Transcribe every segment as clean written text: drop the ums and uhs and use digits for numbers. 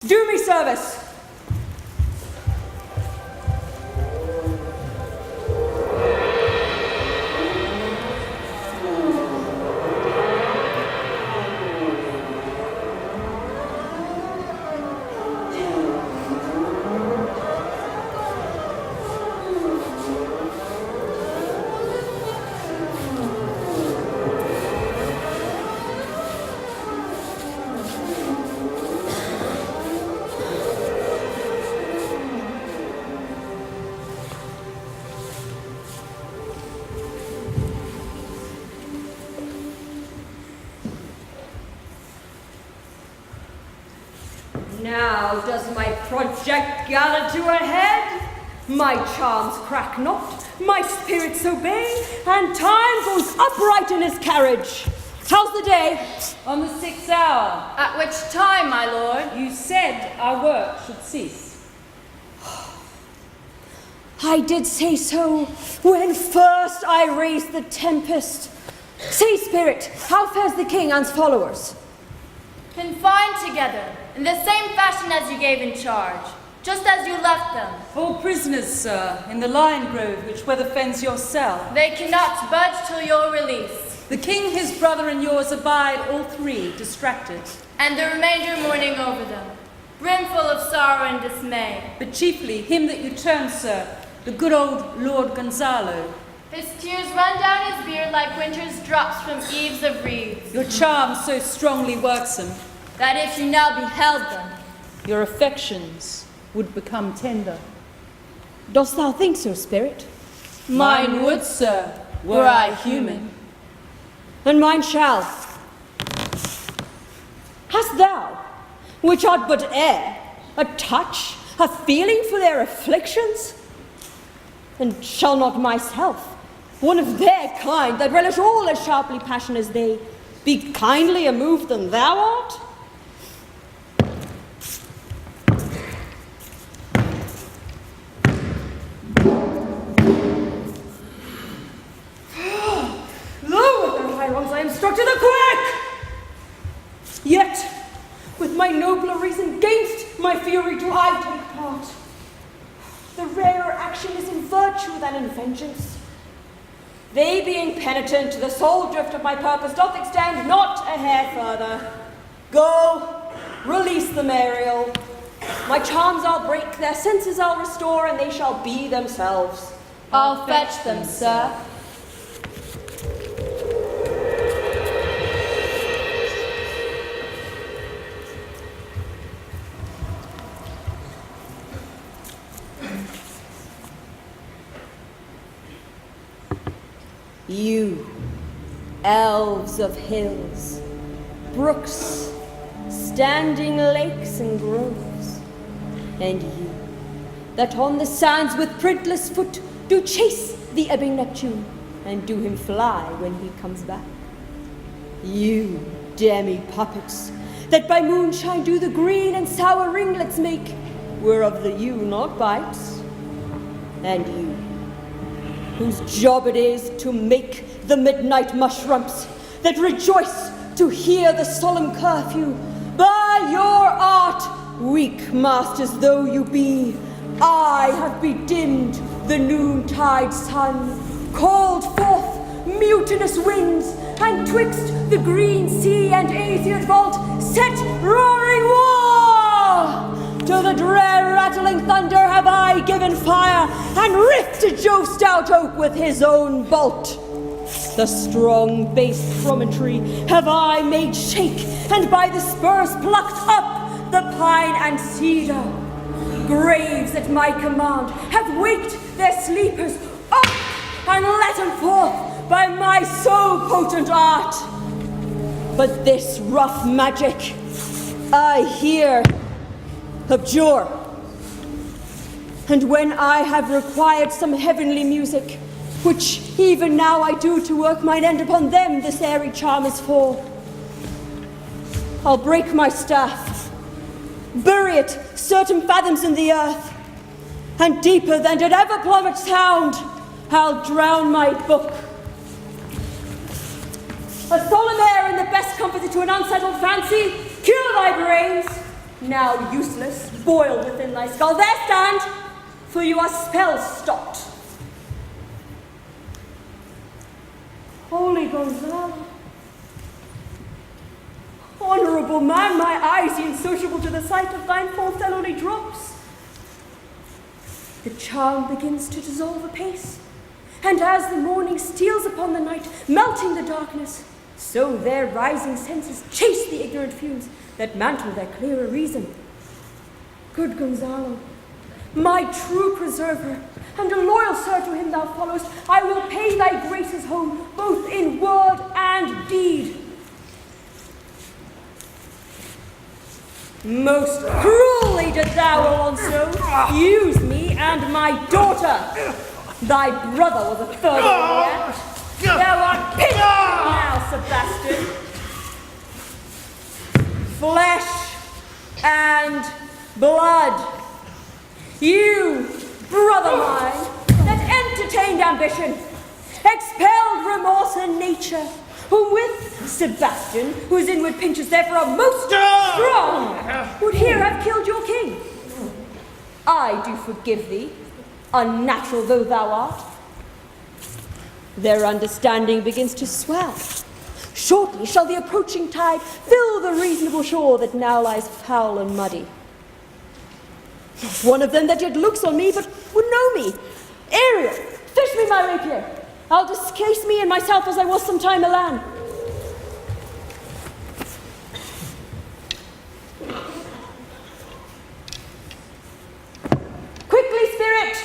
Do me service. Now does my project gather to a head? My charms crack not, my spirits obey, and time goes upright in his carriage. How's the day? On the 6th hour. At which time, my lord? You said our work should cease. I did say so when first I raised the tempest. Say, spirit, how fares the king and his followers? Confined together, in the same fashion as you gave in charge, just as you left them. All prisoners, sir, in the lion grove which weather fends your cell. They cannot budge till your release. The king, his brother, and yours abide, all three, distracted. And the remainder mourning over them, brimful of sorrow and dismay. But chiefly him that you turn, sir, the good old Lord Gonzalo. His tears run down his beard like winter's drops from eaves of reeds. Your charm so strongly worksome, that if you now beheld them, your affections would become tender. Dost thou think so, spirit? Mine would, sir, were I human. And mine shall. Hast thou, which art but air, a touch, a feeling for their afflictions? And shall not myself, one of their kind, that relish all as sharply passion as they, be kindlier moved than thou art? I am struck to the quick! Yet, with my nobler reason gainst my fury do I take part. The rarer action is in virtue than in vengeance. They being penitent, the sole drift of my purpose doth extend not a hair further. Go, release the Mirrione. My charms I'll break, their senses I'll restore, and they shall be themselves. I'll fetch them, sir. You, elves of hills, brooks, standing lakes and groves, and you, that on the sands with printless foot do chase the ebbing Neptune, and do him fly when he comes back. You, demi-puppets, that by moonshine do the green and sour ringlets make, whereof the ewe not bites, and you, whose job it is to make the midnight mushrooms that rejoice to hear the solemn curfew. By your art, weak masters though you be, I have bedimmed the noontide sun, called forth mutinous winds, and twixt the green sea and azure vault set roaring war. To the dread rattling thunder have I given fire, and rifted Jove stout oak with his own bolt. The strong base promontory have I made shake, and by the spurs plucked up the pine and cedar. Graves at my command have waked their sleepers up, and let them forth by my so potent art. But this rough magic I here abjure. And when I have required some heavenly music, which even now I do to work mine end upon them, this airy charm is for, I'll break my staff, bury it certain fathoms in the earth, and deeper than did ever plummet sound, I'll drown my book. A solemn air in the best comfort to an unsettled fancy, cure thy brains. now useless, boiled within thy skull. There stand, for you are spell stopped. Holy Gonzalo, honorable man, my eyes, insociable to the sight of thine full fellowly drops. The charm begins to dissolve apace, and as the morning steals upon the night, melting the darkness, so their rising senses chase the ignorant fumes that mantle their clearer reason. Good Gonzalo, my true preserver, and a loyal sir to him thou followest, I will pay thy graces home, both in word and deed. Most cruelly didst thou, Alonso, use me and my daughter. Thy brother was a third of the act. Thou art pitied now, Sebastian. Flesh and blood. You, brother mine, that entertained ambition, expelled remorse and nature, whom with Sebastian, whose inward pinches therefore are most strong, would here have killed your king. I do forgive thee, unnatural though thou art. Their understanding begins to swell. Shortly shall the approaching tide fill the reasonable shore that now lies foul and muddy. Not one of them that yet looks on me, but would know me. Ariel, fish me my rapier. I'll discase me and myself as I was some time aland. Quickly, spirit!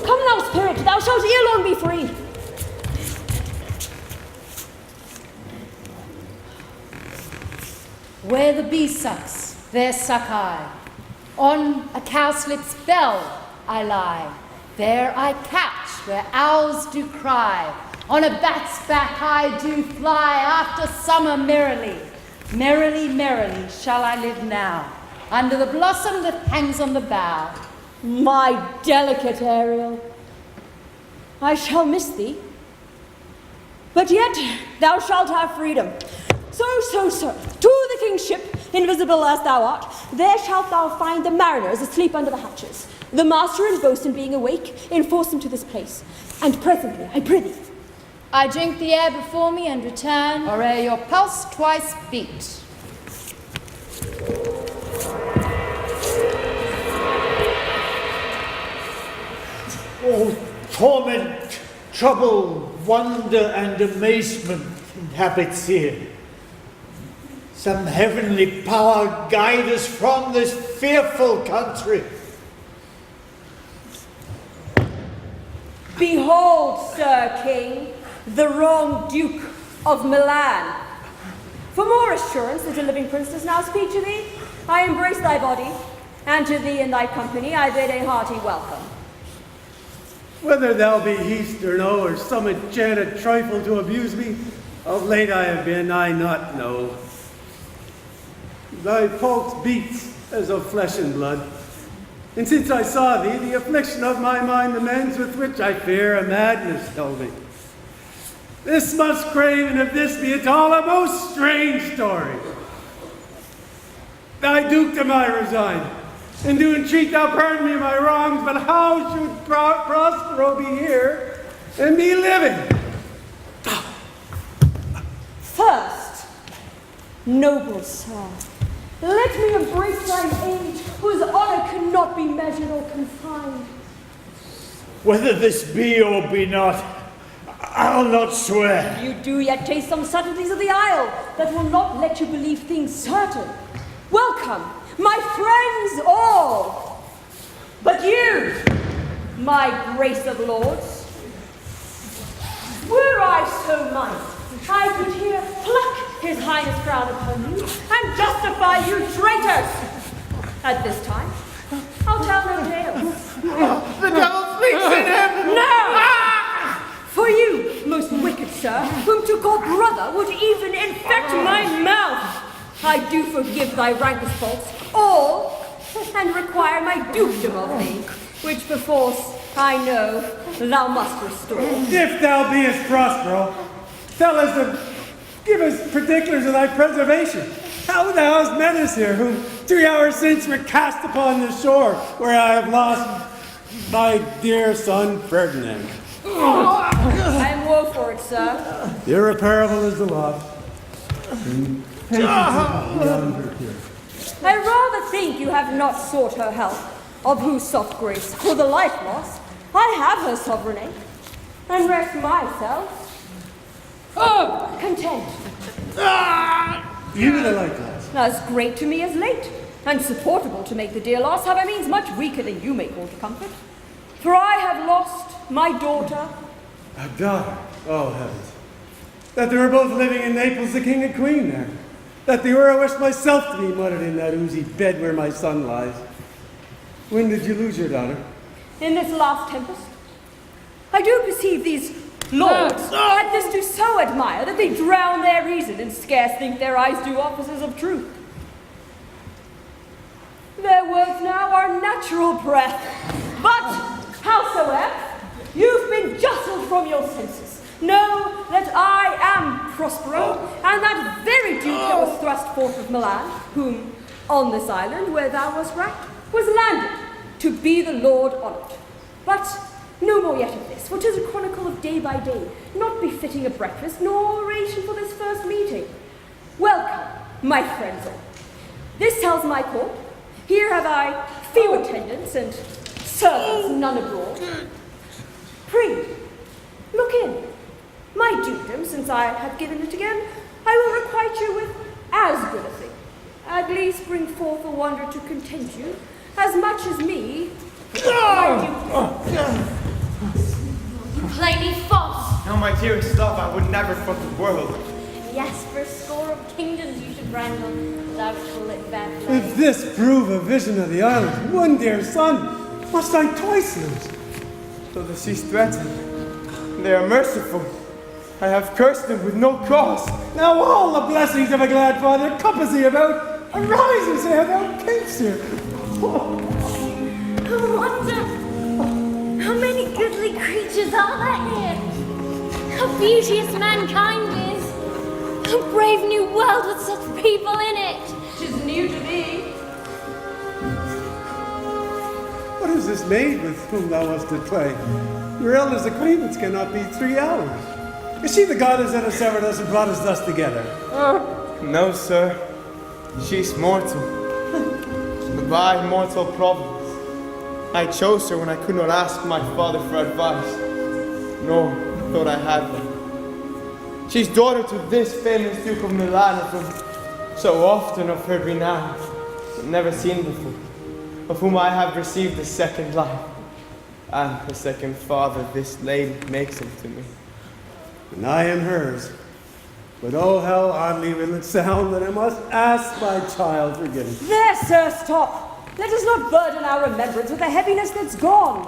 Come now, spirit, thou shalt ere long be free. Where the bee sucks, there suck I. On a cowslip's bell I lie. There I catch where owls do cry. On a bat's back I do fly after summer merrily. Merrily, merrily shall I live now, under the blossom that hangs on the bough. My delicate Ariel, I shall miss thee, but yet thou shalt have freedom. So, sir, to the king's ship, invisible as thou art, there shalt thou find the mariners asleep under the hatches. The master and boatswain being awake, enforce them to this place. And presently, I prithee, I drink the air before me and return, or ere your pulse twice beat. Oh, torment, trouble, wonder, and amazement inhabits here. Some heavenly power guide us from this fearful country. behold, Sir King, the wrong Duke of Milan. For more assurance that a living prince does now speak to thee, I embrace thy body, and to thee and thy company I bid a hearty welcome. Whether thou be heast or no, or some enchanted trifle to abuse me, of late I have been, I not know. Thy pulse beats as of flesh and blood, and since I saw thee, the affliction of my mind amends, with which I fear a madness held me. This must crave, and if this be at all, a most strange story. Thy dukedom I resign, and do entreat thou pardon me my wrongs, but how should Prospero be here and be living? First, noble sir, let me embrace thine age, whose honor cannot be measured or confined. Whether this be or be not, I'll not swear. You do yet taste some subtleties of the isle that will not let you believe things certain. Welcome, my friends all. But you, my grace of lords, were I so minded, I could here pluck his highness crown upon you and justify you traitors. At this time, I'll tell no tales. The devil speaks in him! No! For you, most wicked sir, whom to call brother would even infect my mouth, I do forgive thy rankest faults, all, and require my dukedom of thee, which perforce, I know, thou must restore. If thou beest Prospero, tell us Give us particulars of thy preservation. How thou hast met us here, whom 3 hours since were cast upon the shore, where I have lost my dear son Ferdinand. I am woe for it, sir. Irreparable is the loss. I rather think you have not sought her help, of whose soft grace, for the life lost, I have her sovereignty, and rest myself content. You the like lass. As great to me as late, and supportable to make the dear loss, have I means much weaker than you may call to comfort. For I have lost my daughter. A daughter? Oh, heavens. That they were both living in Naples, the king and queen there. That they were, I wish myself to be muttered in that oozy bed where my son lies. When did you lose your daughter? In this last tempest. I do perceive these lords at this do so admire that they drown their reason and scarce think their eyes do offices of truth. Their words now are natural breath, but howsoever, you've been jostled from your senses. Know that I am Prospero, and that very duke that was thrust forth of Milan, whom, on this island where thou wast racked, was landed to be the lord on't. But no more yet of this, for 'tis a chronicle of day by day, not befitting a breakfast, nor oration for this first meeting. Welcome, my friends all. This tells my court. Here have I few attendants and servants, none abroad. Pray, look in. My dukedom, since I have given it again, I will requite you with as good a thing. At least bring forth a wonder to content you, as much as me. You play me false. Now, my dearest love, I would never for the world. Yes, for a score of kingdoms you should wrangle, but I would call it bad play. If this prove a vision of the island, one dear son, must I twice lose? Though the seas threaten, they are merciful. I have cursed them with no cause. Now all the blessings of a glad father compass thee about. Arise and say how thou camest here. I wonder, how many goodly creatures are there here? How beauteous mankind is. A brave new world with such people in it. 'Tis new to thee. What is this maid with whom thou wast at play? Your eldest acquaintance cannot be 3 hours. Is she the goddess that has severed us and brought us thus together? No, sir. She's mortal. By mortal providence. I chose her when I could not ask my father for advice, nor thought I had one. She's daughter to this famous Duke of Milan, of whom so often I've heard renowned, but never seen before, of whom I have received a second life, and a second father this lady makes him to me. And I am hers. But oh, how oddly will it sound that I must ask my child forgiveness. There, sir, stop. Let us not burden our remembrance with a heaviness that's gone.